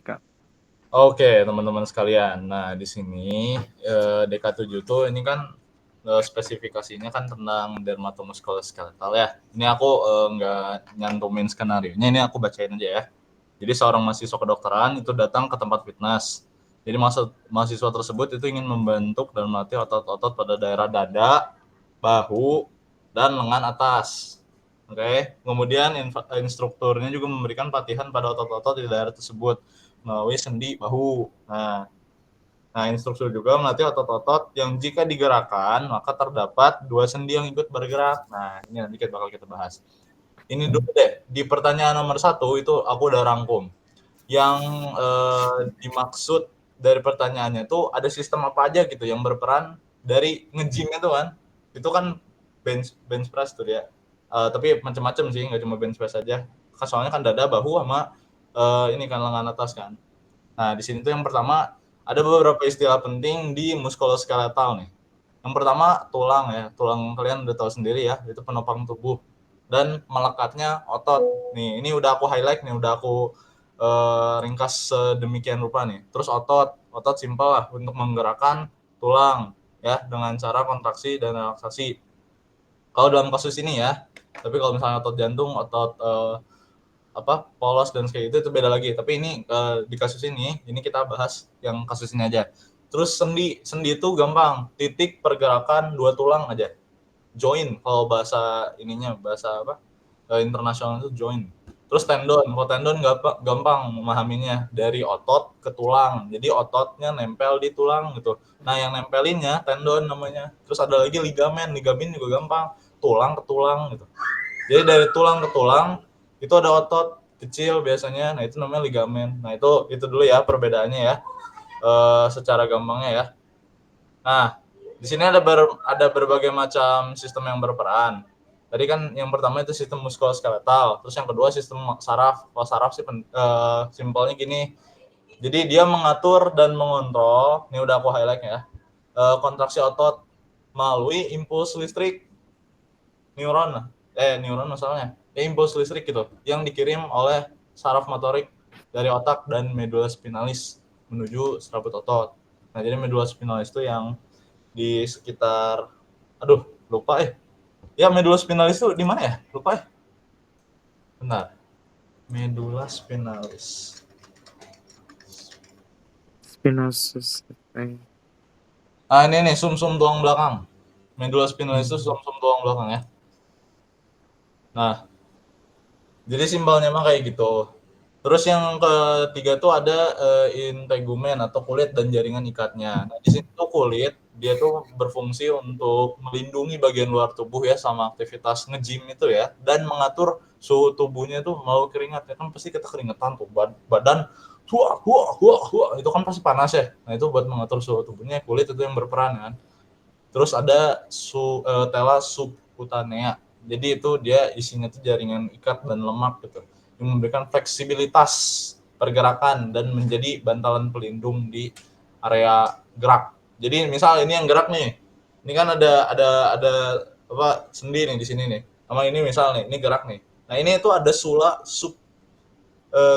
Kak. Oke, teman-teman sekalian. Nah, di sini DK7 tuh ini kan spesifikasinya kan tentang dermatomuskuloskeletal ya. Ini aku nggak nyantumin skenarionya, ini aku bacain aja ya. Jadi seorang mahasiswa kedokteran itu datang ke tempat fitness. Jadi mahasiswa tersebut itu ingin membentuk dan melatih otot-otot pada daerah dada, bahu, dan lengan atas. Oke, kemudian instrukturnya juga memberikan pelatihan pada otot-otot di daerah tersebut melalui sendi bahu. Nah, instruktur juga melatih otot-otot yang jika digerakkan maka terdapat dua sendi yang ikut bergerak. Nah, ini nanti bakal kita bahas. Ini dulu deh, di pertanyaan nomor 1 itu aku udah rangkum. Yang dimaksud dari pertanyaannya itu ada sistem apa aja gitu yang berperan dari nge-gym itu kan. Itu kan bench press tuh ya. Tapi macam-macam sih, nggak cuma bench press aja. Soalnya kan dada, bahu sama ini kan lengan atas kan. Nah, di sini tuh yang pertama ada beberapa istilah penting di muskuloskeletal nih. Yang pertama tulang ya, tulang kalian udah tahu sendiri ya, itu penopang tubuh dan melekatnya otot. Nih, ini udah aku highlight nih, udah aku ringkas sedemikian rupa nih. Terus otot simpel lah untuk menggerakkan tulang ya dengan cara kontraksi dan relaksasi. Kalau dalam kasus ini ya, tapi kalau misalnya otot jantung, otot polos dan kayak itu beda lagi. Tapi ini di kasus ini kita bahas yang kasus ini aja. Terus sendi itu gampang, titik pergerakan dua tulang aja. Join kalau bahasa ininya, bahasa apa? Internasional itu join. Terus tendon, kalau tendon gampang memahaminya dari otot ke tulang. Jadi ototnya nempel di tulang gitu. Nah, yang nempelinnya tendon namanya. Terus ada lagi ligamen juga gampang, tulang ke tulang gitu. Jadi dari tulang ke tulang itu ada otot kecil biasanya, nah itu namanya ligamen. Nah itu dulu ya perbedaannya ya, secara gampangnya ya. Nah di sini ada berbagai macam sistem yang berperan. Tadi kan yang pertama itu sistem muskuloskeletal, terus yang kedua sistem saraf. Kalau saraf sih simpelnya gini. Jadi dia mengatur dan mengontrol, ini udah aku highlight ya, kontraksi otot melalui impuls listrik neuron masalahnya impuls listrik gitu yang dikirim oleh saraf motorik dari otak dan medula spinalis menuju serabut otot. Nah, jadi medula spinalis itu yang di sekitar lupa ya medula spinalis itu di mana ya, lupa benar, medula spinalis Spinosus. ini nih sumsum tulang belakang. Medula spinalis itu sumsum tulang belakang ya. Nah, jadi simpelnya mah kayak gitu. Terus yang ketiga tuh ada integumen atau kulit dan jaringan ikatnya. Nah, di sini tuh kulit dia tuh berfungsi untuk melindungi bagian luar tubuh ya sama aktivitas nge-gym itu ya, dan mengatur suhu tubuhnya tuh melalui keringat. Ya kan pasti kita keringetan tuh, badan itu kan pasti panas ya. Nah, itu buat mengatur suhu tubuhnya kulit itu yang berperan kan. Terus ada tela subkutanea. Jadi itu dia isinya tuh jaringan ikat dan lemak gitu, yang memberikan fleksibilitas pergerakan dan menjadi bantalan pelindung di area gerak. Jadi misal ini yang gerak nih, ini kan ada apa sendi nih di sini nih. Sama ini misal nih, ini gerak nih. Nah ini tuh ada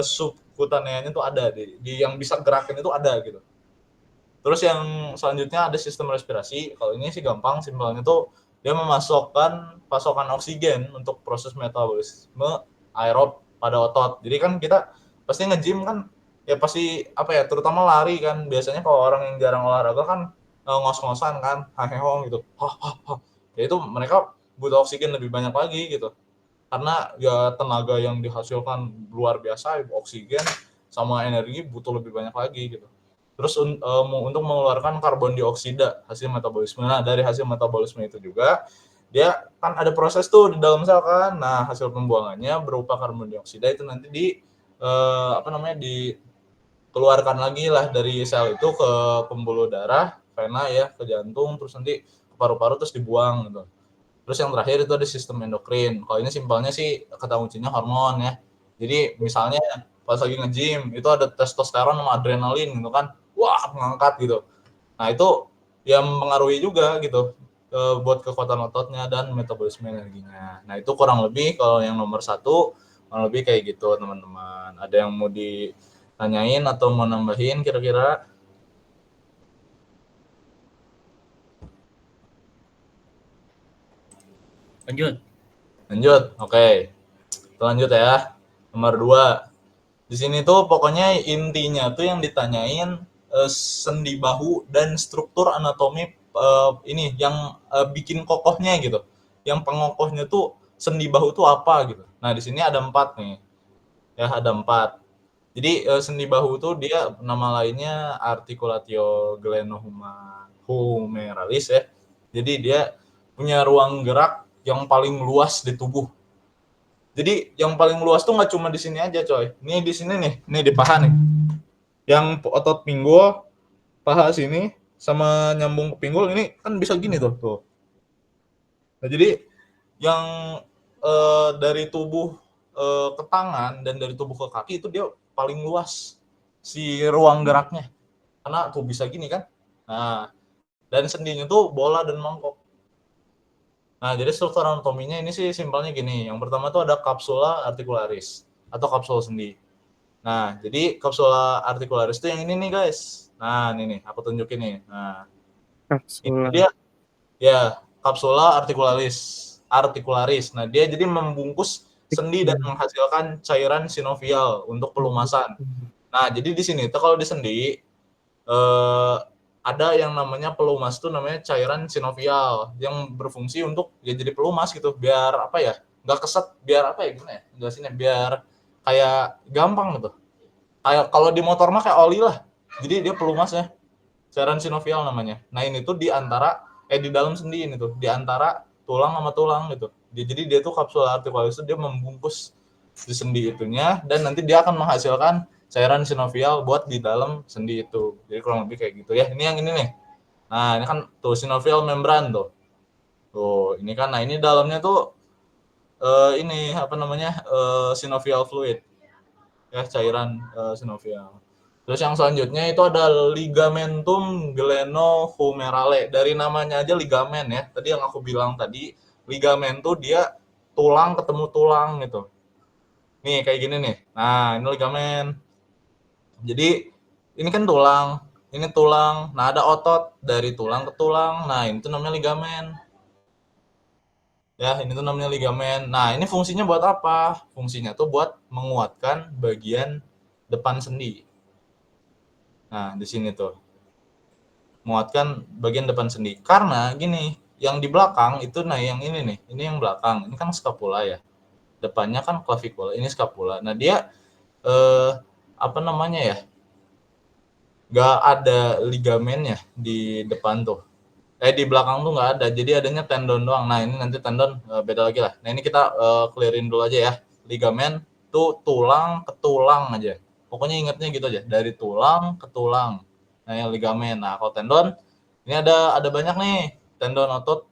subkutaneanya tuh ada di yang bisa gerakin itu ada gitu. Terus yang selanjutnya ada sistem respirasi. Kalau ini sih gampang, simpelnya tuh dia memasukkan pasokan oksigen untuk proses metabolisme aerob pada otot. Jadi kan kita pasti nge-gym kan ya pasti apa ya, terutama lari kan. Biasanya kalau orang yang jarang olahraga kan ngos-ngosan kan, hahehong gitu. Ya itu mereka butuh oksigen lebih banyak lagi gitu. Karena ya tenaga yang dihasilkan luar biasa, oksigen sama energi butuh lebih banyak lagi gitu. Terus untuk mengeluarkan karbon dioksida hasil metabolisme. Nah, dari hasil metabolisme itu juga dia kan ada proses tuh di dalam sel kan. Nah, hasil pembuangannya berupa karbon dioksida itu nanti dikeluarkan lagi lah dari sel itu ke pembuluh darah, vena ya, ke jantung, terus nanti ke paru-paru terus dibuang gitu. Terus yang terakhir itu ada sistem endokrin. Kalau ini simpelnya sih kata kuncinya hormon ya. Jadi misalnya pas lagi nge-gym itu ada testosteron sama adrenalin gitu kan. Wah, mengangkat gitu. Nah, itu yang mempengaruhi juga gitu buat kekuatan ototnya dan metabolisme energinya. Nah, itu kurang lebih kalau yang nomor 1 kurang lebih kayak gitu, teman-teman. Ada yang mau Tanyain atau mau nambahin kira-kira? Lanjut. Oke. Kita lanjut ya. Nomor 2. Di sini tuh pokoknya intinya tuh yang ditanyain sendi bahu dan struktur anatomi ini yang bikin kokohnya gitu. Yang pengokohnya tuh sendi bahu tuh apa gitu. Nah, di sini ada 4 nih. Ya, ada 4. Jadi sendi bahu tuh dia nama lainnya articulatio glenohumeralis ya. Jadi dia punya ruang gerak yang paling luas di tubuh. Jadi yang paling luas tuh nggak cuma di sini aja coy. Nih di sini nih di paha nih. Yang otot pinggul, paha sini sama nyambung ke pinggul ini kan bisa gini tuh. Nah, jadi yang dari tubuh ke tangan dan dari tubuh ke kaki itu dia paling luas si ruang geraknya. Karena tuh bisa gini kan. Nah, dan sendinya tuh bola dan mangkok. Nah, jadi struktur anatominya ini sih simpelnya gini. Yang pertama tuh ada capsula articularis atau kapsul sendi. Nah, jadi kapsula articularis itu yang ini nih, guys. Nah, ini nih, aku tunjukin nih. Nah, ini Kapsula. dia ya, kapsula articularis. Nah, dia jadi membungkus sendi dan menghasilkan cairan sinovial untuk pelumasan. Nah, jadi di sini tuh kalau di sendi ada yang namanya pelumas tuh namanya cairan sinovial yang berfungsi untuk ya jadi pelumas gitu, biar apa ya? Nggak keset, biar apa ya gimana ya? Jelasinnya biar kayak gampang gitu. Kayak kalau di motor mah kayak oli lah. Jadi dia pelumasnya cairan sinovial namanya. Nah, ini tuh di antara di dalam sendi ini tuh, di antara tulang sama tulang gitu. Jadi dia tuh kapsul articularis itu dia membungkus di sendi itunya dan nanti dia akan menghasilkan cairan sinovial buat di dalam sendi itu. Jadi kurang lebih kayak gitu ya. Ini yang ini nih. Nah, ini kan tuh sinovial membran tuh. Tuh, ini kan nah ini dalamnya tuh ini apa namanya? Sinovial fluid. Ya, cairan sinovial. Terus yang selanjutnya itu ada ligamentum glenohumerale. Dari namanya aja ligamen ya. Tadi yang aku bilang tadi, ligamen tuh dia tulang ketemu tulang gitu. Nih kayak gini nih. Nah, ini ligamen. Jadi ini kan tulang, ini tulang. Nah, ada otot dari tulang ke tulang. Nah, ini tuh namanya ligamen. Ya, ini tuh namanya ligamen. Nah, ini fungsinya buat apa? Fungsinya tuh buat menguatkan bagian depan sendi. Nah, di sini tuh. Menguatkan bagian depan sendi. Karena gini, yang di belakang itu nah yang ini nih, ini yang belakang. Ini kan scapula ya. Depannya kan clavicle, ini scapula. Nah, dia apa namanya ya? Gak ada ligamennya di depan tuh. Di belakang tuh nggak ada. Jadi adanya tendon doang. Nah, ini nanti tendon beda lagi lah. Nah, ini kita clearin dulu aja ya. Ligamen tuh tulang ke tulang aja. Pokoknya ingatnya gitu aja. Dari tulang ke tulang. Nah, yang ligamen. Nah, kalau tendon ini ada banyak nih. Tendon otot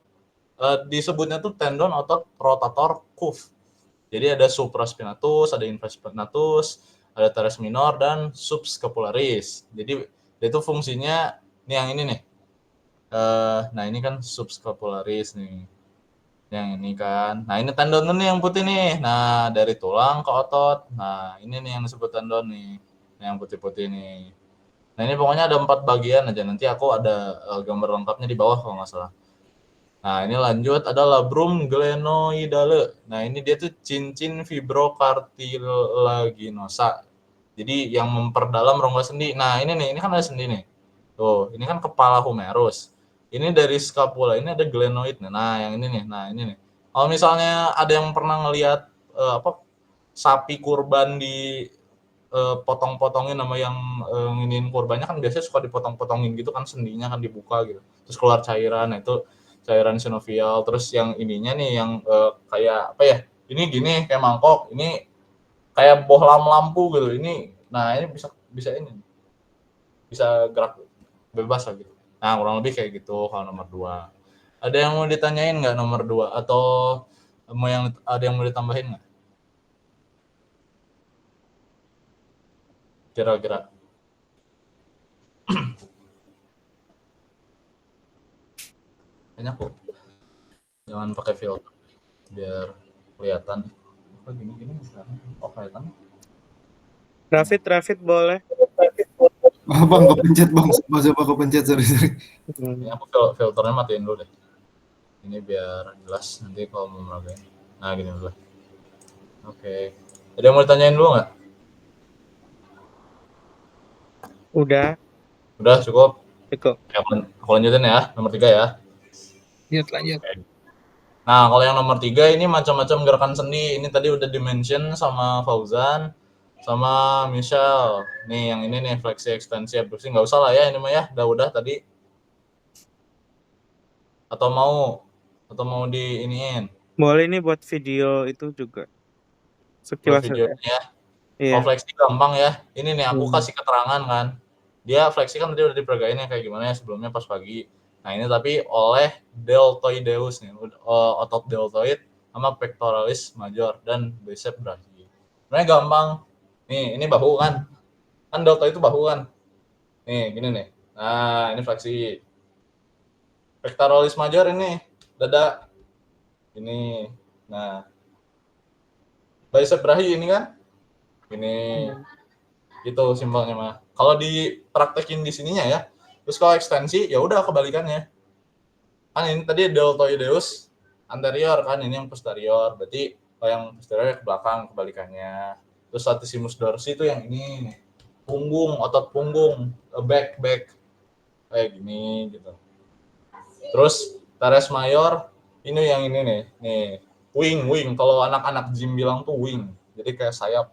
disebutnya tuh tendon otot rotator cuff. Jadi ada supraspinatus, ada infraspinatus, ada teres minor dan subscapularis. Jadi itu fungsinya nih yang ini nih. Nah ini kan subscapularis nih, yang ini kan. Nah ini tendon nih yang putih nih. Nah dari tulang ke otot. Nah ini nih yang disebut tendon nih, yang putih-putih nih. Nah ini pokoknya ada 4 bagian aja. Nanti aku ada gambar lengkapnya di bawah kalau nggak salah. Nah ini lanjut ada labrum glenoidale. Nah ini dia tuh cincin fibrocartilaginosa. Jadi yang memperdalam rongga sendi. Nah ini nih, ini kan ada sendi nih. Tuh, ini kan kepala humerus. Ini dari scapula, ini ada glenoid. Nah, yang ini nih. Nah, ini nih. Kalau misalnya ada yang pernah ngelihat apa sapi kurban di potong-potongin sama yang nginin kurbannya kan biasanya suka dipotong-potongin gitu kan sendinya kan dibuka gitu. Terus keluar cairan. Nah, itu cairan sinovial. Terus yang ininya nih yang kayak apa ya? Ini gini kayak mangkok. Ini kayak bohlam lampu gitu. Nah ini bisa bisa ini bisa gerak bebas lah gitu. Nah kurang lebih kayak gitu kalau nomor 2. Ada yang mau ditanyain nggak nomor 2 atau mau yang ada yang mau ditambahin nggak? Kira-kira banyak kok. Jangan pakai filter biar kelihatan. Oh gini-gini misalnya. Oh kelihatan. Rafid boleh. Oh, bang, kepencet bang, coba kepencet, sorry, sorry. Ini Hmm. aku filternya matiin dulu deh. Ini biar jelas nanti kalau mau meragain. Nah gini dulu. Oke. Ada yang mau ditanyain dulu nggak? Udah, Udah cukup. cukup. Oke, aku lanjutin ya. Nomor 3 ya. Lanjut, lanjut. Oke. Nah, kalau yang nomor 3 ini macam-macam gerakan seni. Ini tadi udah dimention sama Fauzan, sama Michelle. Nih, yang ini nih, fleksi ekstensi abduksi. Nggak usah lah ya, ini mah ya. Udah tadi. Atau mau, di iniin. Boleh nih buat video itu juga. Buat Sekilas aja. videonya ya. Kalau Iya. fleksi gampang ya. Ini nih, aku Hmm. kasih keterangan kan. Dia fleksi kan tadi udah diperagain ya kayak gimana ya sebelumnya pas pagi. Nah, ini tapi oleh deltoideus nih, otot deltoid sama pectoralis major dan bicep brachii. Sebenarnya gampang. Nih, ini bahu kan. Kan deltoid itu bahu kan. Nih, gini nih. Nah, ini fleksi. Pectoralis major ini dada. Ini. Nah, bicep brachii ini kan. Ini Hmm. gitu simpelnya mah. Kalau dipraktekin di sininya ya. Terus kalau ekstensi ya udah kebalikannya. Kan ini tadi deltoideus anterior kan, ini yang posterior. Berarti kalau yang posterior ke belakang kebalikannya. Terus latissimus dorsi itu yang ini punggung, otot punggung, back kayak gini gitu. Terus teres mayor ini yang ini nih wing. Kalau anak-anak gym bilang tuh wing. Jadi kayak sayap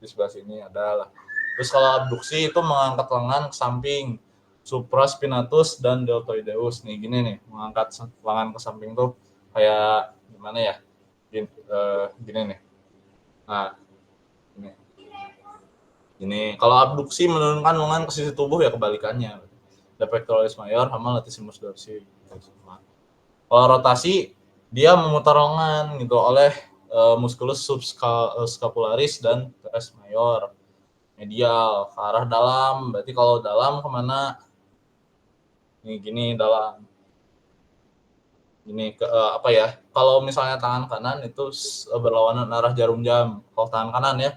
di sebelah sini ada lah. Terus kalau abduksi itu mengangkat lengan ke samping, supraspinatus dan deltoideus. Nih gini nih, mengangkat lengan ke samping tuh kayak gimana ya? Gini nih. Nah, ini. Ini kalau abduksi menurunkan lengan ke sisi tubuh ya kebalikannya. Ada pectoralis major sama latissimus dorsi. Kalau rotasi dia memutar lengan gitu oleh musculus subscapularis dan teres mayor. Medial ke arah dalam, berarti kalau dalam kemana? Nih gini dalam, ini ke apa ya? Kalau misalnya tangan kanan itu berlawanan arah jarum jam. Kalau tangan kanan ya,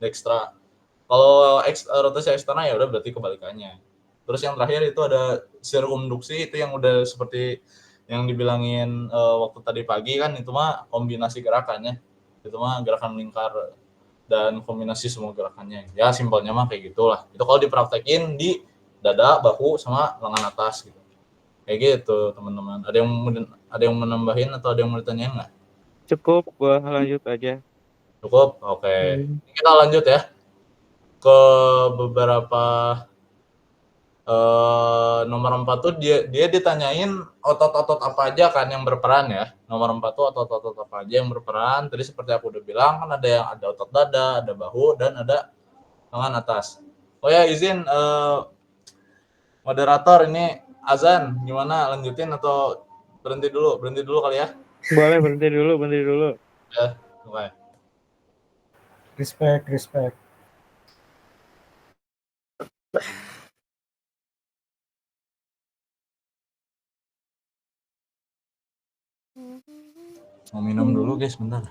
dextra. Kalau rotasi eksterna ya udah berarti kebalikannya. Terus yang terakhir itu ada sirkumduksi, itu yang udah seperti yang dibilangin waktu tadi pagi kan, itu mah kombinasi gerakannya. Itu mah gerakan lingkar dan kombinasi semua gerakannya. Ya simpelnya mah kayak gitulah. Itu kalau dipraktekin di dada, bahu sama lengan atas gitu. Kayak gitu, teman-teman. Ada yang menambahin atau ada yang mau ditanyain nggak? Cukup, gua lanjut aja. Cukup? Oke. Hmm. Kita lanjut ya ke beberapa nomor 4 tuh dia dia ditanyain otot-otot apa aja kan yang berperan ya. Nomor 4 tuh otot-otot apa aja yang berperan. Tadi seperti aku udah bilang kan ada otot dada, ada bahu dan ada lengan atas. Oh ya izin moderator ini azan gimana lanjutin atau berhenti dulu? Berhenti dulu kali ya. Boleh berhenti dulu, berhenti dulu. Ya, oke. Respect, respect. Mau minum dulu guys, bentar.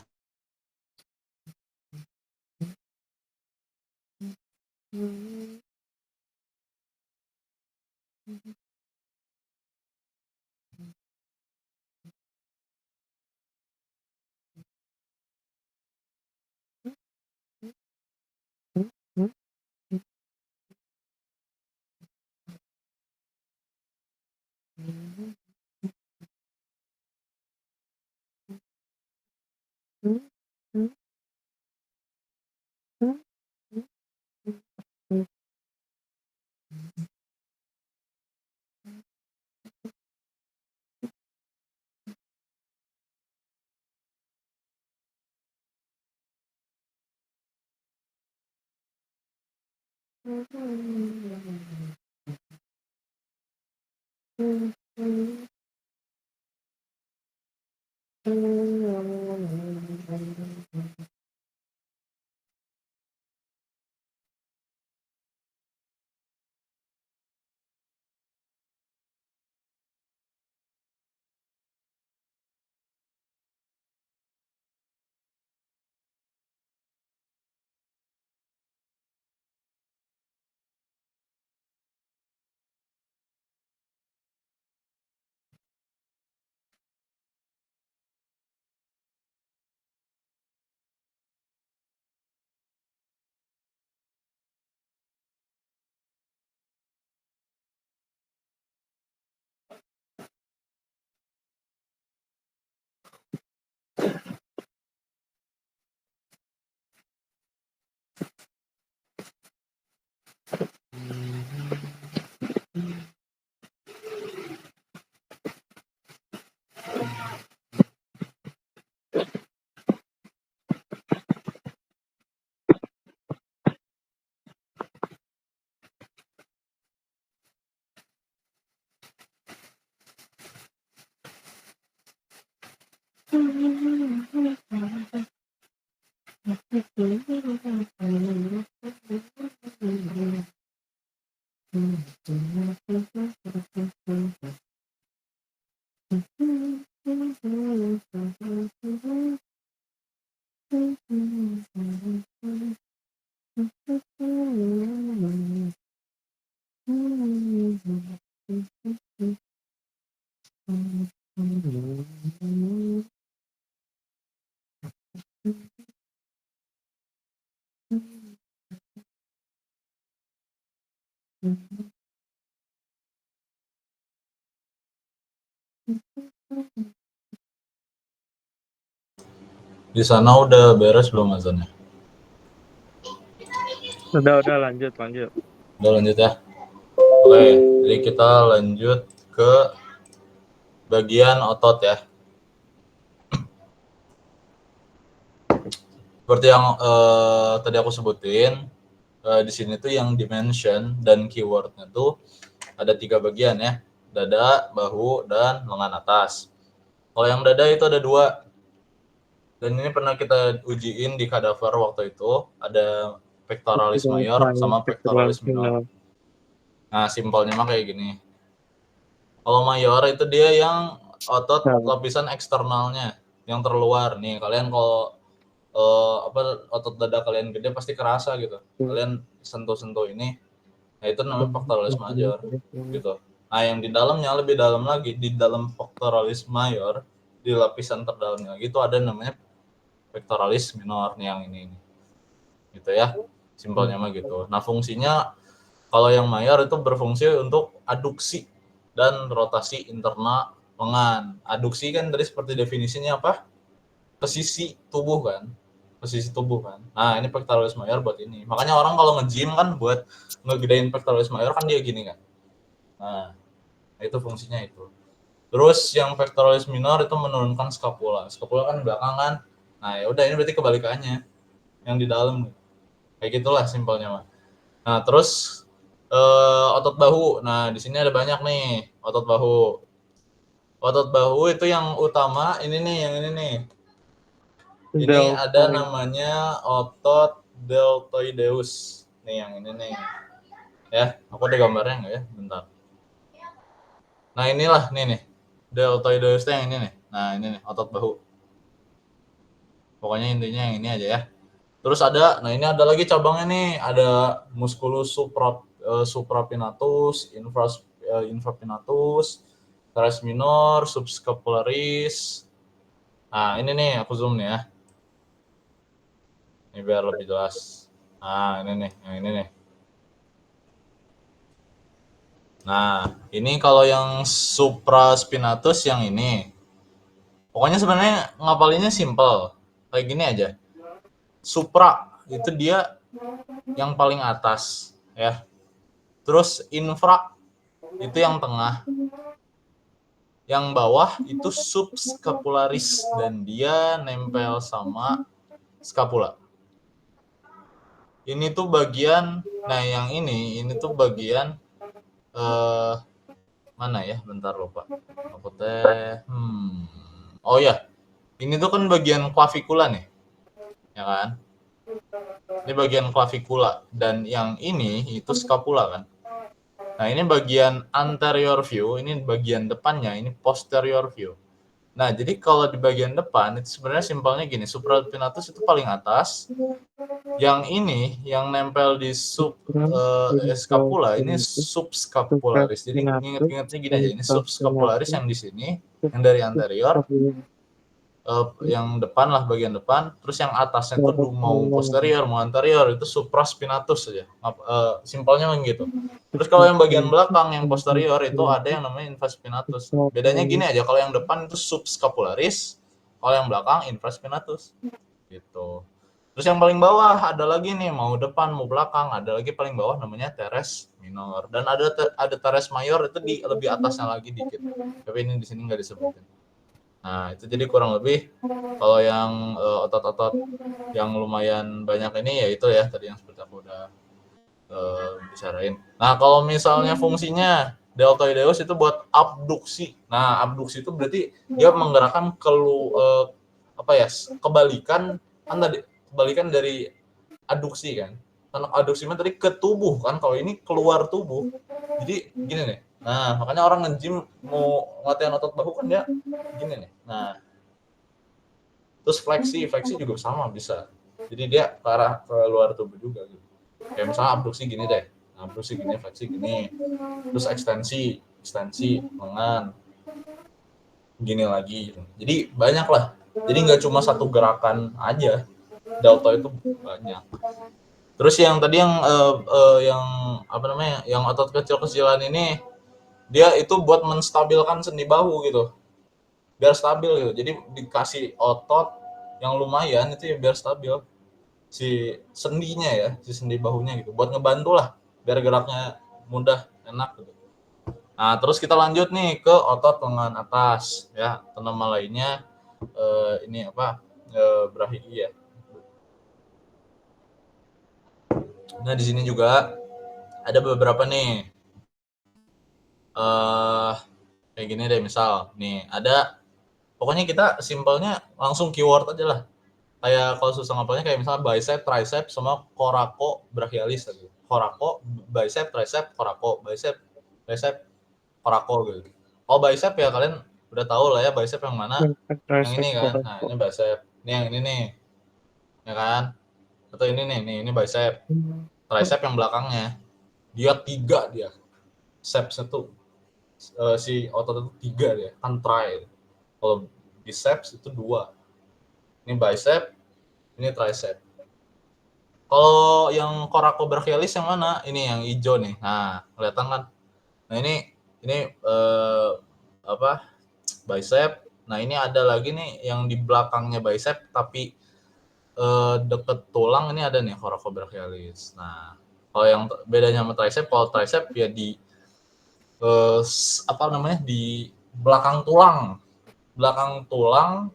Di sana udah beres belum azannya? Udah lanjut. Udah lanjut ya. Oke, jadi kita lanjut ke bagian otot ya. Seperti yang tadi aku sebutin, di sini tuh yang dimension dan keywordnya tuh ada 3 bagian ya. Dada, bahu, dan lengan atas. Kalau yang dada itu ada 2. Dan ini pernah kita ujiin di kadaver waktu itu. Ada pectoralis mayor sama pectoralis minor. Nah, simpelnya mah kayak gini. Kalau mayor itu dia yang otot lapisan eksternalnya, yang terluar nih. Kalian kalau otot dada kalian gede pasti kerasa gitu. Kalian sentuh-sentuh ini, nah itu namanya pectoralis major gitu. Nah, yang di dalamnya lebih dalam lagi, di dalam pectoralis mayor, di lapisan terdalamnya itu ada namanya pectoralis minor nih, yang ini gitu ya. Simpelnya mah gitu. Nah, fungsinya kalau yang mayor itu berfungsi untuk aduksi dan rotasi internal lengan. Aduksi kan tadi seperti definisinya apa? Ke sisi tubuh kan. Ke sisi tubuh kan. Nah, ini pectoralis mayor buat ini. Makanya orang kalau nge-gym kan buat ngegedein pectoralis mayor kan dia gini kan. Nah, itu fungsinya itu. Terus yang pectoralis minor itu menurunkan scapula. Scapula kan belakangan. Nah, ya udah ini berarti kebalikannya. Yang di dalam. Kayak gitulah simpelnya mah. Nah, terus otot bahu. Nah, di sini ada banyak nih otot bahu. Otot bahu itu yang utama ini nih, yang ini nih. Ini ada namanya otot deltoideus. Nih yang ini nih. Ya, aku ada gambarnya nggak ya? Bentar. Nah, inilah nih. Deltoideus yang ini nih. Nah, ini nih otot bahu. Pokoknya intinya yang ini aja ya. Terus ada, nah ini ada lagi cabangnya nih, ada musculus suprapinatus, infrapinatus, teres minor, subscapularis. Nah, ini nih aku zoom nih ya. Ini biar lebih jelas. Nah, ini nih, yang ini nih. Nah, ini kalau yang supraspinatus yang ini. Pokoknya sebenarnya ngapalinnya simple. Kayak gini aja. Supra itu dia yang paling atas ya. Terus infra itu yang tengah. Yang bawah itu subscapularis dan dia nempel sama scapula. Ini tuh bagian, nah yang ini tuh bagian mana ya? Bentar lupa. Aku teh. Oh ya, ini tuh kan bagian clavikula nih, ya kan? Ini bagian clavikula dan yang ini itu scapula kan. Nah, ini bagian anterior view, ini bagian depannya, ini posterior view. Nah, jadi kalau di bagian depan itu sebenarnya simpelnya gini, suprapinatus itu paling atas. Yang ini yang nempel di scapula ini subscapularis. Jadi ingat-ingatnya gini aja, ini subscapularis yang di sini, yang dari anterior, yang depan lah, bagian depan, terus yang atasnya itu mau posterior mau anterior itu supraspinatus saja. Simpelnya gitu. Terus kalau yang bagian belakang yang posterior itu ada yang namanya infraspinatus. Bedanya gini aja, kalau yang depan itu subscapularis, kalau yang belakang infraspinatus gitu. Terus yang paling bawah ada lagi nih, mau depan mau belakang, ada lagi paling bawah namanya teres minor, dan ada teres mayor itu di lebih atasnya lagi dikit. Tapi ini di sini nggak disebutin. Nah, itu jadi kurang lebih kalau yang otot-otot yang lumayan banyak ini ya itu ya tadi yang seperti aku udah bicarain. Nah, kalau misalnya fungsinya deltoideus itu buat abduksi. Nah, abduksi itu berarti dia menggerakkan kebalikan kan tadi, kebalikan dari aduksi kan. Karena aduksinya tadi ke tubuh kan, kalau ini keluar tubuh. Jadi gini nih. Nah, makanya orang nge-gym mau latihan otot bahu kan dia gini nih. Nah, terus fleksi juga sama bisa. Jadi dia ke arah ke luar tubuh juga gitu. Kayak misalnya abduksi gini deh. Nah, abduksi gini, fleksi gini. Terus ekstensi lengan. Gini lagi gitu. Jadi banyak lah. Jadi nggak cuma satu gerakan aja. Delta itu banyak. Terus yang tadi yang apa namanya, yang otot kecil-kecilan ini dia itu buat menstabilkan sendi bahu gitu, biar stabil gitu. Jadi dikasih otot yang lumayan itu ya biar stabil si sendinya ya, si sendi bahunya gitu, buat ngebantu lah biar geraknya mudah, enak gitu. Nah terus kita lanjut nih ke otot lengan atas ya, atau nama lainnya ini apa, brachii ya. Nah di sini juga ada beberapa nih kayak gini deh, misal nih ada, pokoknya kita simpelnya langsung keyword aja lah, kayak kalau susah ngapalnya kayak misalnya bicep, tricep, sama coraco brachialis gitu. Coraco, bicep, tricep, coraco, bicep, tricep, coraco gitu. Oh bicep ya kalian udah tahu lah ya, bicep yang mana, yang ini kan. Nah ini bicep, ini yang ini nih ya kan, atau ini nih ini bicep. Tricep yang belakangnya dia 3 dia, biceps itu si otot itu 3 dia kan, tri. Kalau biceps itu 2, ini bicep, ini tricep. Kalau yang coraco brachialis yang mana? Ini yang hijau nih. Nah, kelihatan kan? Nah, ini apa? Bicep. Nah, ini ada lagi nih yang di belakangnya bicep tapi deket tulang, ini ada nih coraco brachialis. Nah, kalau yang bedanya sama tricep, kalau tricep ya di apa namanya? Di belakang tulang. Belakang tulang.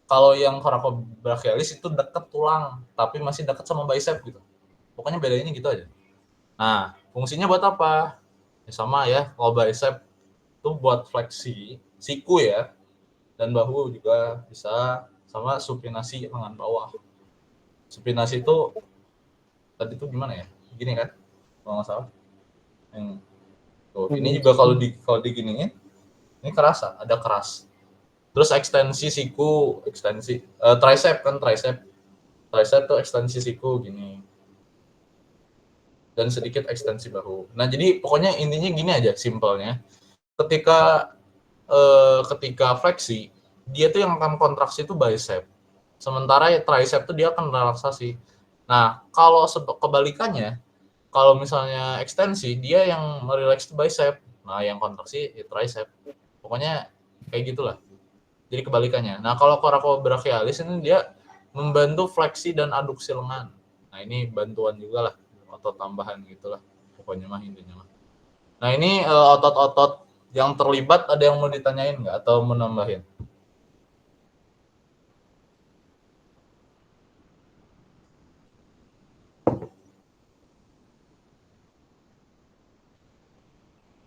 Kalau yang coraco brachialis itu deket tulang, tapi masih deket sama bicep gitu. Pokoknya bedanya gitu aja. Nah, fungsinya buat apa? Ya sama ya, kalau bicep itu buat fleksi siku ya, dan bahu juga bisa, sama supinasi lengan bawah. Supinasi itu tadi tuh gimana ya? Gini kan? Kalau nggak salah. Tuh, ini juga kalau diginiin, ini kerasa, ada keras. Terus ekstensi siku, tricep kan, tricep tuh ekstensi siku gini. Dan sedikit ekstensi bahu. Nah, jadi pokoknya intinya gini aja simpelnya. Ketika fleksi, dia tuh yang akan kontraksi itu bicep. Sementara ya tricep tuh dia akan relaksasi. Nah, kalau kebalikannya, kalau misalnya ekstensi, dia yang merelaks itu bicep. Nah, yang kontraksi ya tricep. Pokoknya kayak gitulah. Jadi kebalikannya. Nah, kalau coraco brachialis ini dia membantu fleksi dan aduksi lengan. Nah, ini bantuan juga lah, otot tambahan gitulah. Pokoknya mah intinya mah. Nah, ini otot-otot yang terlibat, ada yang mau ditanyain nggak atau mau nambahin?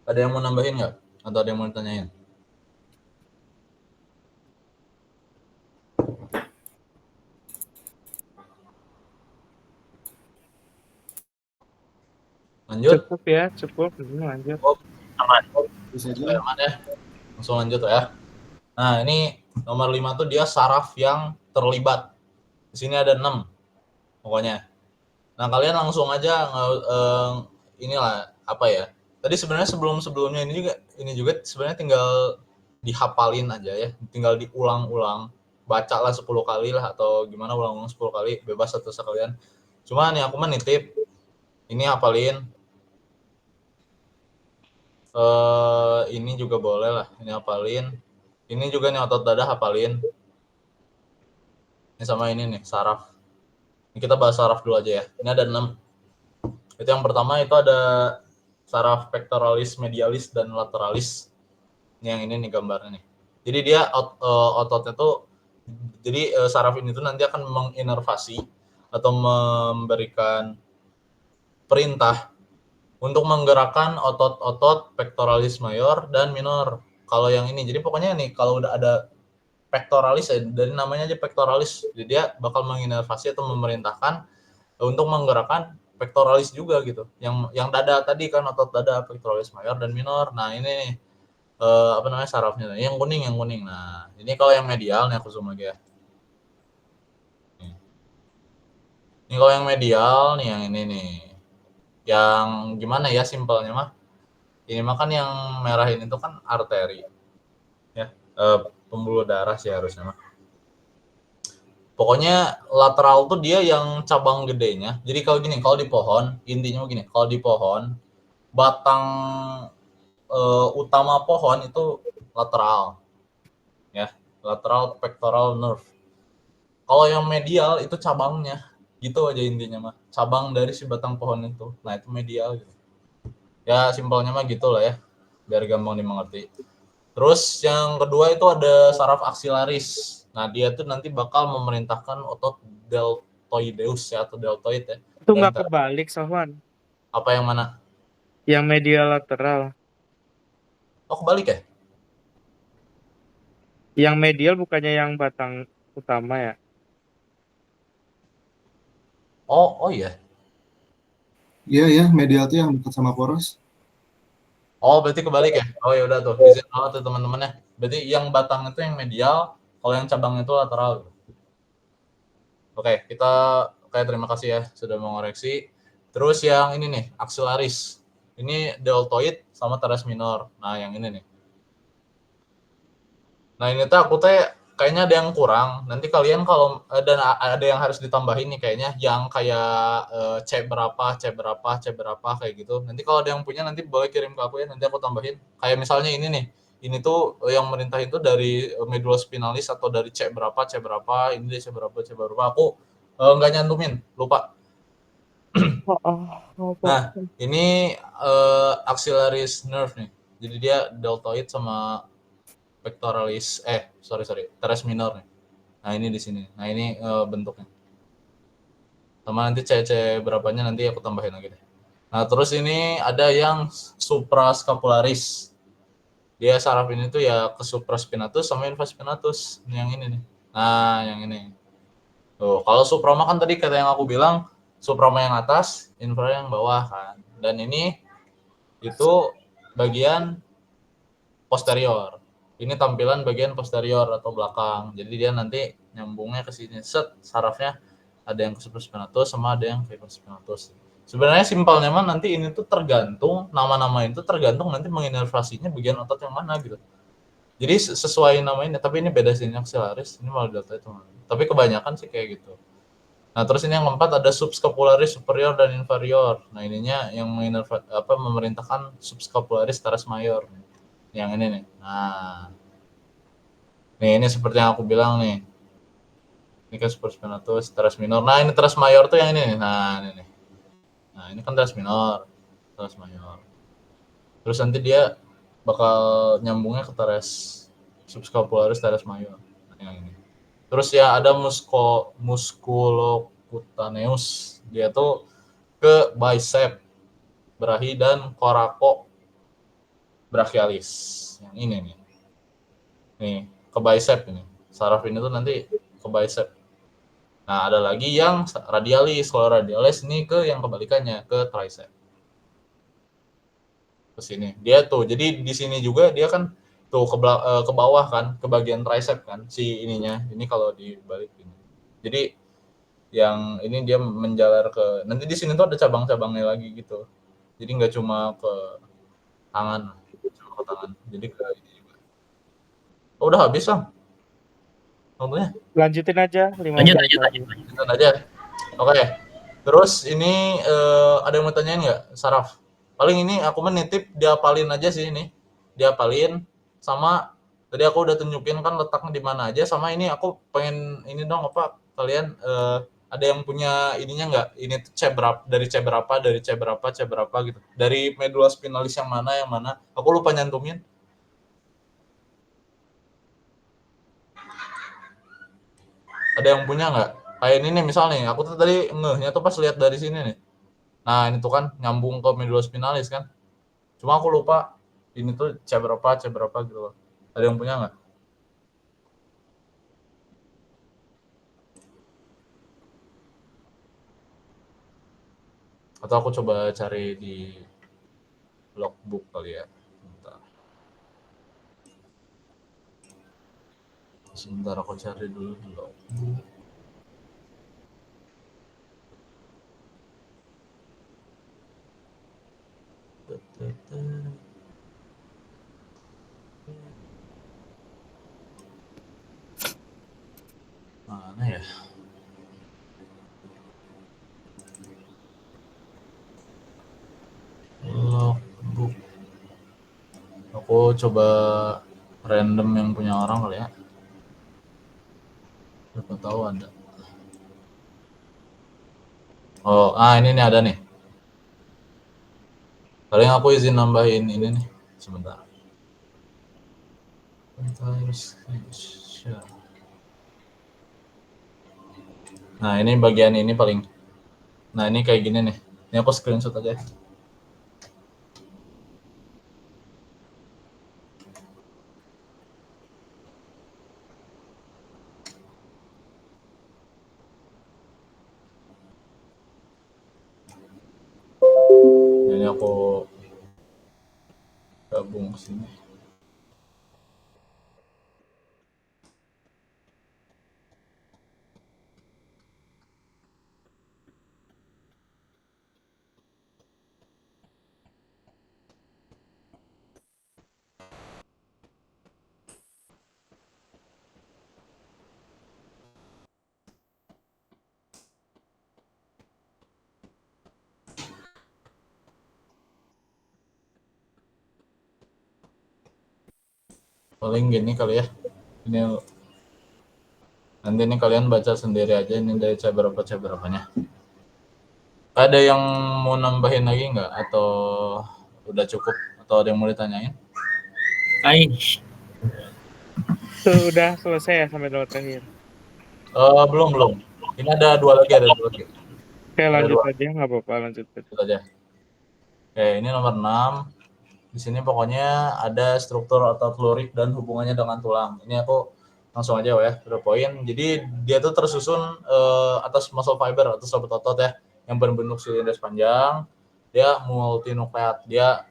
Ada yang mau nambahin nggak? Atau ada yang mau ditanyain? Lanjut? Cukup ya, cukup. Lanjut. Oh, aman. Bisa Oke, aja. aman ya. Langsung lanjut ya. Nah, ini nomor 5 tuh dia saraf yang terlibat. Di sini ada 6 pokoknya. Nah, kalian langsung aja inilah apa ya? Tadi sebenarnya sebelumnya ini juga sebenarnya tinggal dihafalin aja ya. Tinggal diulang-ulang. Bacalah 10 kali lah atau gimana, ulang-ulang 10 kali, bebas atau sekalian. Cuma nih aku mah nitip ini hafalin. Ini juga boleh lah, ini hafalin. Ini juga nih otot dada hafalin. Ini sama ini nih, saraf. Ini kita bahas saraf dulu aja ya. Ini ada 6. Itu yang pertama itu ada saraf pectoralis medialis dan lateralis. Ini yang ini nih gambarnya nih. Jadi dia ototnya tuh, jadi saraf ini tuh nanti akan menginervasi atau memberikan perintah untuk menggerakkan otot-otot pectoralis mayor dan minor. Kalau yang ini, jadi pokoknya nih kalau udah ada pectoralis ya, dari namanya aja pectoralis, jadi dia bakal menginervasi atau memerintahkan untuk menggerakkan pectoralis juga gitu. Yang dada tadi kan otot dada, pectoralis mayor dan minor. Nah, ini nih apa namanya sarafnya. Yang kuning. Nah, ini kalau yang medial nih aku zoom lagi ya. Ini kalau yang medial nih yang ini nih. Yang gimana ya simpelnya mah? Ini mah kan yang merah ini tuh kan arteri. Ya, pembuluh darah sih harusnya mah. Pokoknya lateral tuh dia yang cabang gedenya. Jadi kalau gini, kalau di pohon, intinya gini, kalau di pohon batang utama pohon itu lateral, ya, lateral pectoral nerve. Kalau yang medial itu cabangnya, gitu aja intinya mah. Cabang dari si batang pohon itu. Nah itu medial gitu. Ya simpelnya mah gitu lah ya, biar gampang dimengerti. Terus yang kedua itu ada saraf aksilaris. Nah, dia tuh nanti bakal memerintahkan otot deltoideus ya atau deltoid ya. Itu Dan nggak kebalik, Sofwan. apa yang mana? Yang medial lateral. Oh, kebalik ya? Yang medial bukannya yang batang utama ya? Oh iya. Iya ya, medial tuh yang dekat sama poros. Oh, berarti kebalik ya? Oh ya udah tuh, izin banget tuh teman-teman ya. Berarti yang batang itu yang medial, kalau yang cabang itu lateral. Oke, kita terima kasih ya sudah mengoreksi. Terus yang ini nih, aksilaris. Ini deltoid sama teres minor. Nah, yang ini nih. Nah, ini tuh aku kayaknya ada yang kurang. Nanti kalian kalau dan ada yang harus ditambahin nih kayaknya yang kayak C berapa kayak gitu. Nanti kalau ada yang punya nanti boleh kirim ke aku ya, nanti aku tambahin. Kayak misalnya ini nih. Ini tuh yang merintah itu dari medullospinalis atau dari C berapa, ini dari C berapa. Aku nggak nyantumin, lupa. Nah, ini axillaris nerve nih. Jadi dia deltoid sama pectoralis teres minor nih. Nah, ini di sini. Nah, ini bentuknya. Sama nanti CC berapanya nanti aku tambahin lagi deh. Nah, terus ini ada yang supraspinatus. Dia saraf ini tuh ya ke supraspinatus sama infraspinatus. Yang ini nih. Nah, yang ini. Tuh, kalau suprama kan tadi kata yang aku bilang, suprama yang atas, infra yang bawah kan. Dan ini itu bagian posterior. Ini tampilan bagian posterior atau belakang. Jadi dia nanti nyambungnya ke sini. Sarafnya ada yang ke supraspinatus sama ada yang ke infraspinatus. Sebenarnya simpelnya mah nanti ini tuh tergantung nama-nama itu tergantung nanti menginervasinya bagian otot yang mana gitu. Jadi sesuai namanya, tapi ini beda sini axillaris, ini malah delta itu. Tapi kebanyakan sih kayak gitu. Nah, terus ini yang keempat ada subscapularis superior dan inferior. Nah, ininya yang memerintahkan subscapularis teres mayor. Yang ini nih. Nah, nih ini seperti yang aku bilang nih. Ini kan supraspinatus, teres minor. Nah, ini teres mayor tuh yang ini nih. Nah, ini nih. Nah, ini kan teres minor, teres mayor. Terus nanti dia bakal nyambungnya ke teres subscapularis teres mayor. Nah, yang ini. Terus ya ada musculocutaneus. Dia tuh ke bicep brachi dan coraco brachialis. Yang ini nih. Nih, ke bicep ini. Saraf ini tuh nanti ke bicep. Nah, ada lagi yang radialis. Kalau radialis ini ke yang kebalikannya, ke tricep. Ke sini. Dia tuh, jadi di sini juga dia kan tuh ke bawah kan, ke bagian tricep kan si ininya. Ini kalau dibalik ini. Jadi yang ini dia menjalar ke nanti di sini tuh ada cabang-cabangnya lagi gitu. Jadi nggak cuma ke tangan, Jadi ke ini juga. Oh, udah habis Bang. Waktunya. Lanjutin aja 15 Lanjut. lagi. Lanjut aja. Oke. Terus ini ada yang mau tanyain nggak, Saraf? Paling ini aku menitip diapalin aja sih ini. Diapalin sama tadi aku udah tunjukin kan letaknya di mana aja sama ini aku pengen ini dong apa kalian ada yang punya ininya nggak? Ini tuh C berapa C berapa gitu. Dari medula spinalis yang mana? Aku lupa nyantumin. Ada yang punya nggak? Kayak ini nih misalnya nih, aku tuh tadi ngehnya tuh pas lihat dari sini nih. Nah, ini tuh kan nyambung ke medula spinalis kan. Cuma aku lupa ini tuh C berapa gitu loh. Ada yang punya nggak? Atau aku coba cari di logbook kali ya. Bentar. Sebentar aku cari dulu di logbook. Mana ya? Logbook. Aku coba random yang punya orang kali ya. Siapa tahu ada. Oh, ini nih ada nih. Paling aku izin nambahin ini nih. Sebentar. Nah, ini bagian ini paling. Nah, ini kayak gini nih. Ini aku screenshot aja. Ini aku gabung ke sini. Paling gini kali ya. Ini nanti ini kalian baca sendiri aja ini dari C berapanya. Ada yang mau nambahin lagi nggak atau udah cukup atau ada yang mau ditanyain? Tuh udah selesai ya sampai dolar terakhir. Belum. Ini ada dua lagi. Oke, Ada lanjut dua. aja, nggak apa-apa, lanjut aja. Lanjut aja. Oke, ini nomor 6. Di sini pokoknya ada struktur otot lurik dan hubungannya dengan tulang. Ini aku langsung aja ya, to the point. Jadi dia tuh tersusun atas muscle fiber atau otot ya, yang berbentuk silinder panjang. Dia multinukleat. Dia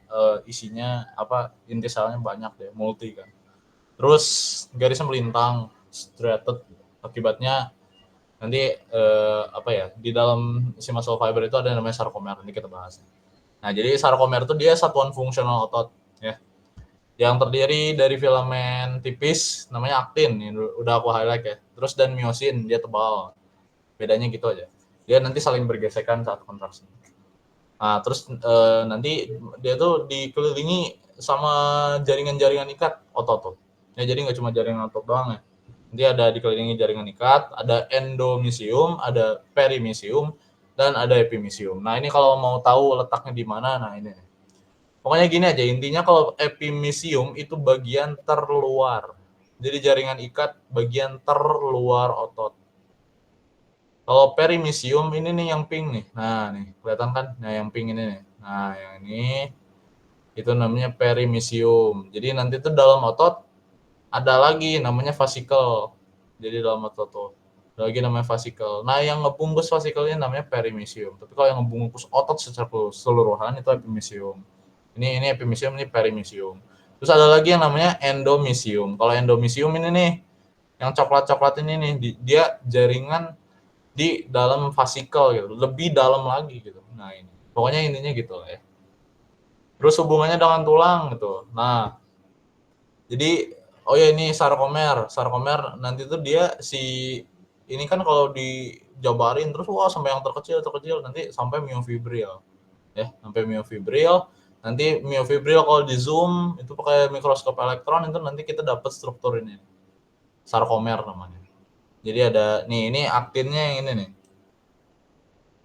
isinya apa? Inti selnya banyak deh, multi kan. Terus garisnya melintang, striated. Akibatnya nanti apa ya? Di dalam si muscle fiber itu ada yang namanya sarkomer. Ini kita bahas. Nah, jadi sarkomer itu dia satuan fungsional otot ya. Yang terdiri dari filamen tipis namanya aktin, ini udah aku highlight ya. Terus dan miosin, dia tebal. Bedanya gitu aja. Dia nanti saling bergesekan saat kontraksi. Nah, terus nanti dia tuh dikelilingi sama jaringan-jaringan ikat otot. Ya, jadi nggak cuma jaringan otot doang ya. Nanti ada dikelilingi jaringan ikat, ada endomysium, ada perimysium, dan ada epimysium. Nah, ini kalau mau tahu letaknya di mana, nah ini. Pokoknya gini aja, intinya kalau epimysium itu bagian terluar. Jadi jaringan ikat bagian terluar otot. Kalau perimysium ini nih yang pink nih. Nah, nih, kelihatan kan? Nah, yang pink ini nih. Nah, yang ini itu namanya perimysium. Jadi nanti tuh dalam otot ada lagi namanya vasikel. Jadi dalam otot tuh ada lagi namanya vasikel. Nah, yang ngebungkus vasikelnya namanya perimysium. Tapi kalau yang ngebungkus otot secara keseluruhan itu epimysium. Ini epimysium, ini perimysium. Terus ada lagi yang namanya endomysium. Kalau endomysium ini nih, yang coklat-coklat ini nih, dia jaringan di dalam vasikel gitu, lebih dalam lagi gitu. Nah, ini. Pokoknya intinya gitu ya. Terus hubungannya dengan tulang gitu. Nah, jadi oh ya ini sarkomer. Sarkomer nanti tuh dia si ini kan kalau dijabarin terus wah sampai yang terkecil nanti sampai miofibril. Ya, sampai miofibril. Nanti miofibril kalau di zoom itu pakai mikroskop elektron itu nanti kita dapat struktur ini. Sarkomer namanya. Jadi ada nih ini aktinnya yang ini nih.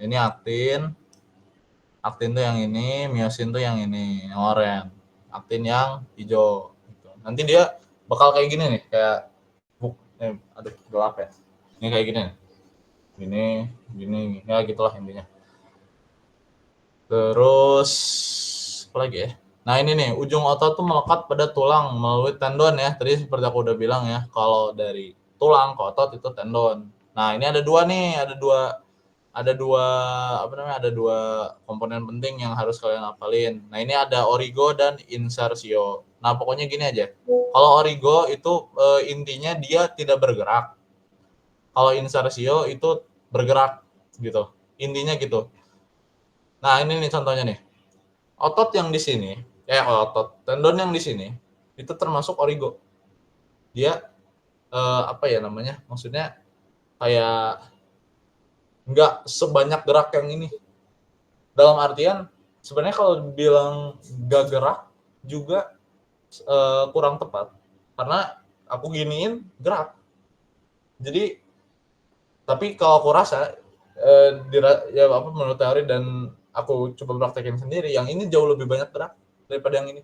Ini aktin. Aktin tuh yang ini, miosin tuh yang ini, yang oranye. Aktin yang hijau gitu. Nanti dia bakal kayak gini nih, kayak aduh gelap ya. Ini kayak gini nih. Gini, ya gitulah intinya. Terus apa lagi ya? Nah, ini nih, ujung otot tuh melekat pada tulang melalui tendon ya. Tadi seperti aku udah bilang ya, kalau dari tulang ke otot itu tendon. Nah, ini ada dua nih, ada dua ada dua ada dua komponen penting yang harus kalian hafalin. Nah, ini ada origo dan insertio. Nah, pokoknya gini aja. Kalau origo itu intinya dia tidak bergerak. Kalau insertio itu bergerak gitu. Intinya gitu. Nah, ini nih contohnya nih. Otot yang di sini, tendon yang di sini itu termasuk origo. Dia maksudnya kayak nggak sebanyak gerak yang ini. Dalam artian sebenarnya kalau bilang nggak gerak juga kurang tepat karena aku giniin gerak. Jadi tapi kalau aku rasa menurut teori dan aku coba praktekin sendiri, yang ini jauh lebih banyak gerak daripada yang ini.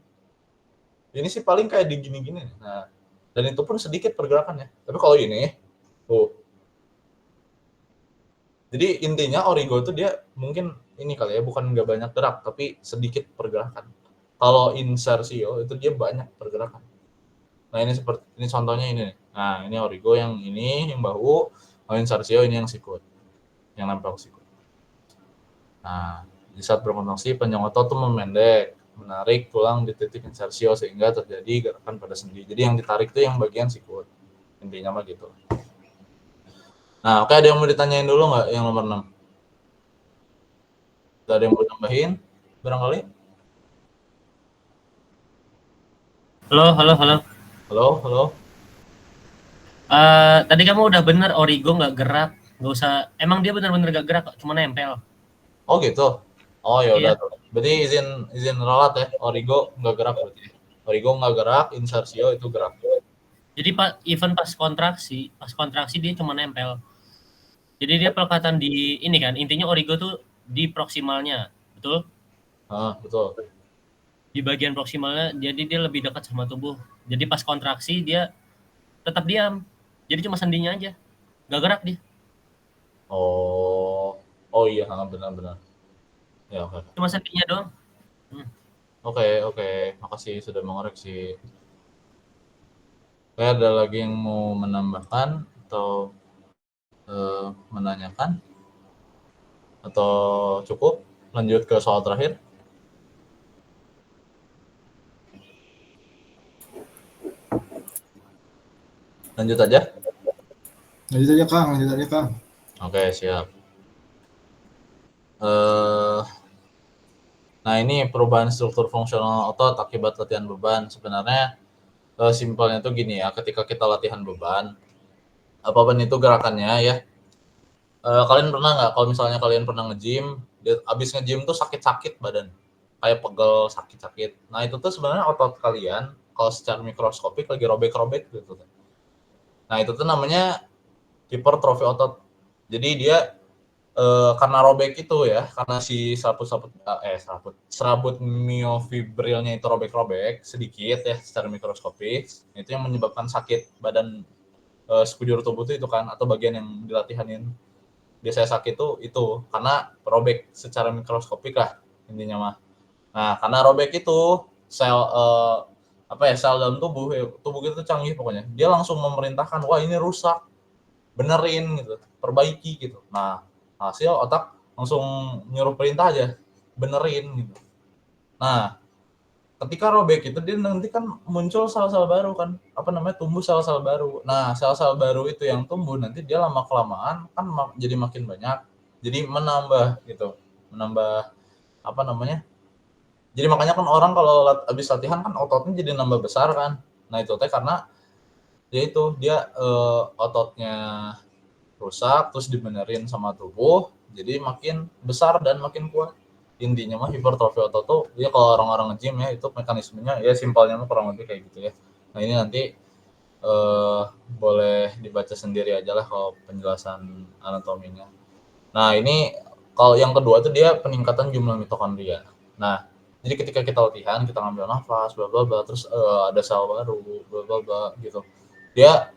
Ini sih paling kayak digini-gini. Nah, dan itu pun sedikit pergerakannya. Tapi kalau ini, jadi intinya origo itu dia mungkin ini kali ya, bukan nggak banyak gerak, tapi sedikit pergerakan. Kalau insertio itu dia banyak pergerakan. Nah, ini seperti ini contohnya ini. Nah, ini origo yang ini yang bahu, insertio ini yang sikut. Yang nempel sikut. Nah, di saat berkontraksi panjang otot itu memendek, menarik tulang di titik insertio sehingga terjadi gerakan pada sendi. Jadi yang ditarik itu yang bagian sikut. Intinya mah gitu. Nah, oke, ada yang mau ditanyain dulu nggak yang nomor 6? Ada yang mau nambahin barangkali? Halo. Halo. Tadi kamu udah bener origo nggak gerak, nggak usah. Emang dia bener-bener nggak gerak kok, cuma nempel. Oh gitu. Oh ya udah Iya. tuh. Berarti izin ralat ya. Origo nggak gerak berarti. Origo nggak gerak, insertio itu gerak. Jadi even pas kontraksi dia cuma nempel. Jadi dia pelekatan di ini kan, intinya origo tuh di proksimalnya, betul? Betul. Di bagian proksimalnya, jadi dia lebih dekat sama tubuh. Jadi pas kontraksi dia tetap diam. Jadi cuma sendinya aja, nggak gerak dia. Oh iya, benar. Ya oke. Cuma sendinya doang. Oke. Makasih sudah mengoreksi. Ada lagi yang mau menambahkan atau menanyakan? Atau cukup? Lanjut ke soal terakhir. Lanjut aja, Kang. Oke, siap. Nah, ini perubahan struktur fungsional otot akibat latihan beban. Sebenarnya simpelnya tuh gini ya, ketika kita latihan beban, apapun itu gerakannya ya, kalian pernah nggak kalau misalnya kalian pernah nge-gym, abis nge-gym tuh sakit-sakit badan, kayak pegel, sakit-sakit. Nah, itu tuh sebenarnya otot kalian kalau secara mikroskopik lagi robek-robek gitu. Nah, itu tuh namanya hipertrofi otot. Jadi dia karena robek itu ya, karena si serabut miofibrilnya itu robek-robek sedikit ya secara mikroskopis, itu yang menyebabkan sakit badan sekujur tubuh itu kan, atau bagian yang dilatihanin biasanya sakit itu karena robek secara mikroskopik lah intinya mah. Nah, karena robek itu sel sel dalam tubuh kita tuh canggih pokoknya. Dia langsung memerintahkan, wah ini rusak, benerin gitu, perbaiki gitu. Nah, hasil otak langsung nyuruh perintah aja, benerin gitu. Nah, ketika robek itu dia nanti kan muncul sel-sel baru kan, tumbuh sel-sel baru. Nah, sel-sel baru itu yang tumbuh nanti dia lama kelamaan kan jadi makin banyak, jadi menambah gitu, jadi makanya kan orang kalau habis latihan kan ototnya jadi nambah besar kan. Nah, itu teh karena dia ototnya rusak terus dibenerin sama tubuh jadi makin besar dan makin kuat. Intinya mah hipertrofi otot tuh ya kalau orang-orang nge-gym ya itu mekanismenya ya simpelnya mah kurang lebih kayak gitu ya. Nah, ini nanti boleh dibaca sendiri aja lah kalau penjelasan anatominya. Nah, ini kalau yang kedua tuh dia peningkatan jumlah mitokondria. Nah, jadi ketika kita latihan, kita ngambil nafas, bla bla bla, terus ada sel baru, bla bla bla gitu. Dia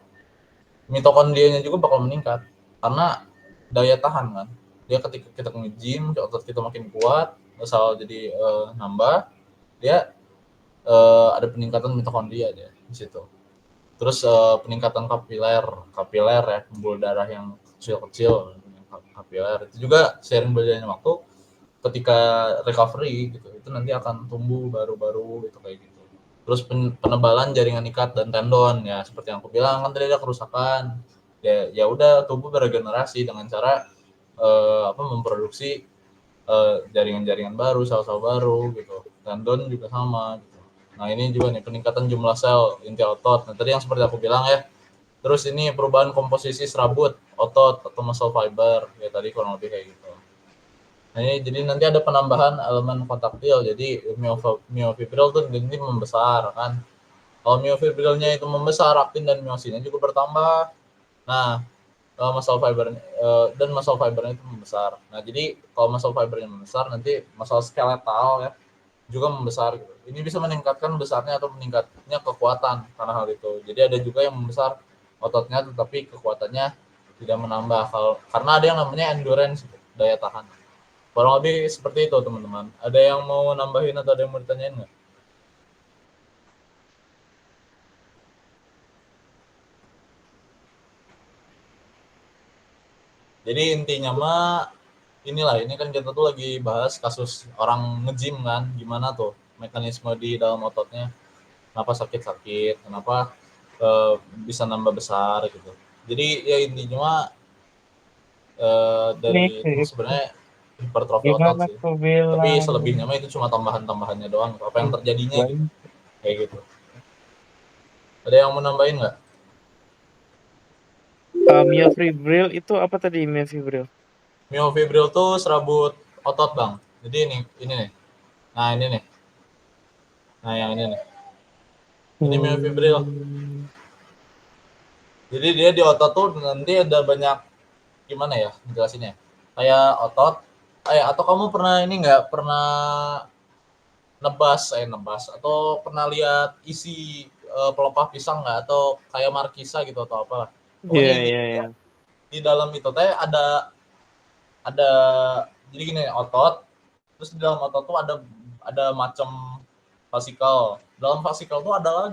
mitokondrianya juga bakal meningkat karena daya tahan kan. Dia ketika kita nge-gym, otot kita makin kuat, sel jadi nambah, dia ada peningkatan mitokondria aja di situ. Terus peningkatan kapiler ya, pembuluh darah yang kecil-kecil HPR. Itu juga seiring berjalannya waktu ketika recovery gitu, itu nanti akan tumbuh baru-baru gitu kayak gitu. Terus penebalan jaringan ikat dan tendon ya seperti yang aku bilang kan tadi ada kerusakan. Ya udah tubuh beregenerasi dengan cara memproduksi jaringan-jaringan baru, sel-sel baru gitu. Tendon juga sama gitu. Nah, ini juga nih peningkatan jumlah sel inti otot. Nah, tadi yang seperti aku bilang ya. Terus ini perubahan komposisi serabut otot atau muscle fiber ya tadi kurang lebih kayak gitu. Nah, ini jadi nanti ada penambahan elemen kontaktil. Jadi myofibril tuh nanti membesar kan. Kalau myofibrilnya itu membesar, aktin dan myosinnya juga bertambah. Nah, muscle fiber dan muscle fibernya itu membesar. Nah, jadi kalau muscle fibernya membesar nanti muscle skeletal ya juga membesar gitu. Ini bisa meningkatkan besarnya atau meningkatnya kekuatan karena hal itu. Jadi ada juga yang membesar ototnya tetapi kekuatannya tidak menambah karena ada yang namanya endurance, daya tahan. Kurang lebih seperti itu teman-teman. Ada yang mau nambahin atau ada yang mau ditanyain nggak? Jadi intinya mah inilah, ini kan kita tuh lagi bahas kasus orang nge-gym kan, gimana tuh mekanisme di dalam ototnya, kenapa sakit-sakit, kenapa bisa nambah besar gitu. Jadi ya intinya mah dari itu sebenarnya hipertrofi otot Gimana sih. aku Tapi bilang? selebihnya mah itu cuma tambahan-tambahannya doang, apa yang terjadinya gitu. Kayak gitu. Ada yang mau nambahin nggak? Myofibril itu apa tadi myofibril? Myofibril tuh serabut otot bang. Jadi ini nih. Nah ini nih. Nah yang ini nih. Ini myofibril. Jadi dia di otot tuh nanti ada banyak gimana ya jelasinnya. Kayak otot. Atau kamu pernah ini nggak pernah nebas atau pernah lihat isi pelepah pisang nggak atau kayak markisa gitu atau apa? Pokoknya Iya. di dalam itu teh ada jadi gini otot, terus di dalam otot tuh ada macam vasikel. Dalam vasikel tuh ada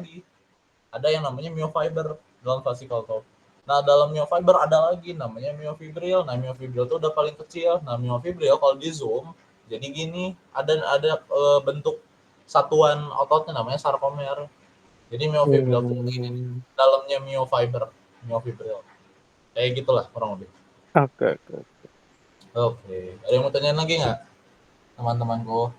yang namanya myofiber dalam vasikel tuh. Nah, dalam myofiber ada lagi namanya myofibril. Nah, myofibril tuh udah paling kecil. Nah, myofibril kalau di zoom jadi gini, ada bentuk satuan ototnya namanya sarkomer. Jadi myofibril tuh ini dalamnya myofibril. Kayak gitulah kurang lebih. Oke. Oke. Ada yang mau tanyain lagi nggak, teman-temanku?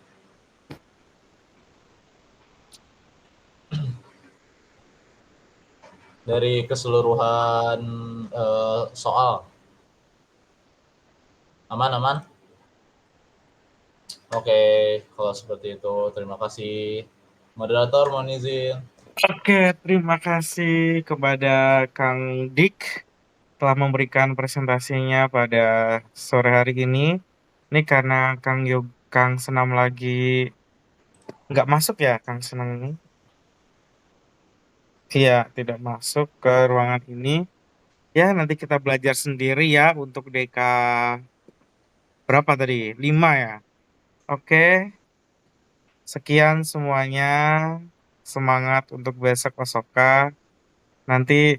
Dari keseluruhan soal. Aman? Oke, kalau seperti itu terima kasih. Moderator mohon izin. Oke, terima kasih kepada Kang Dik telah memberikan presentasinya pada sore hari ini. Ini karena Kang Senam lagi nggak masuk ya, Kang Senam ini. Iya, tidak masuk ke ruangan ini. Ya, nanti kita belajar sendiri ya untuk DK berapa tadi? 5 ya. Oke, sekian semuanya. Semangat untuk besok Osoka. Nanti